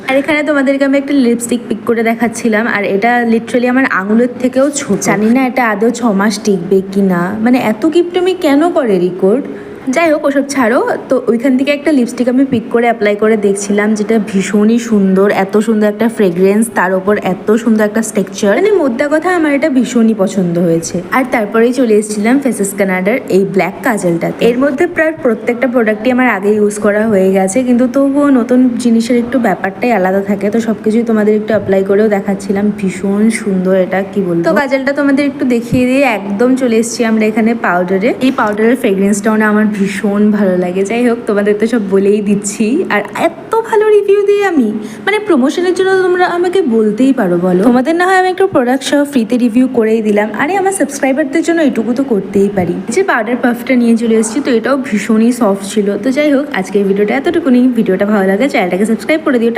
আর এখানে তোমাদেরকে আমি একটা লিপস্টিক পিক করে দেখাচ্ছিলাম, আর এটা লিটারালি আমার আঙুলের থেকেও ছোট। জানি না এটা আদৌ 6 মাস টিকবে কিনা, মানে এত কিপটমি কেন করে রিকর্ড। যাই হোক ওসব ছাড়ো। তো ওইখান থেকে একটা লিপস্টিক আমি পিক করে অ্যাপ্লাই করে দেখছিলাম, যেটা ভীষণই সুন্দর, এত সুন্দর একটা ফ্রেগ্রেন্স, তার উপর এত সুন্দর একটা স্ট্রাকচার, মানে মোদ্দা কথা আমার এটা ভীষণই পছন্দ হয়েছে। আর তারপরেই চলে এসেছিলাম ফেসেস কানাডার এই ব্ল্যাক কাজলটা। এর মধ্যে প্রায় প্রত্যেকটা প্রোডাক্টই আমার আগে ইউজ করা হয়ে গেছে, কিন্তু তবুও নতুন জিনিসের একটু ব্যাপারটাই আলাদা থাকে, তো সবকিছুই তোমাদের একটু অ্যাপ্লাই করেও দেখাচ্ছিলাম। ভীষণ সুন্দর, এটা কি বলবো। তো কাজলটা তোমাদের একটু দেখিয়ে দিয়ে একদম চলে এসেছি আমরা এখানে পাউডারে। এই পাউডারের ফ্রেগ্রেন্সটাও না আমার ভীষণ ভালো লাগে। যাই হোক তোমাদের তো সব বলেই দিচ্ছি, আর এত ভালো রিভিউ দিই আমি, মানে প্রমোশনের জন্য তোমরা আমাকে বলতেই পারো বলো। তোমাদের না হয় আমি একটা প্রোডাক্ট সহ ফ্রিতে রিভিউ করেই দিলাম, আরে আমার সাবস্ক্রাইবারদের জন্য এটুকু তো করতেই পারি। যে পাউডার পাফটা নিয়ে চলে এসেছি, তো এটাও ভীষণই সফট ছিল। তো যাই হোক আজকের ভিডিওটা এতটুকুনি। ভিডিওটা ভালো লাগে চ্যানেলটাকে সাবস্ক্রাইব করে দিও।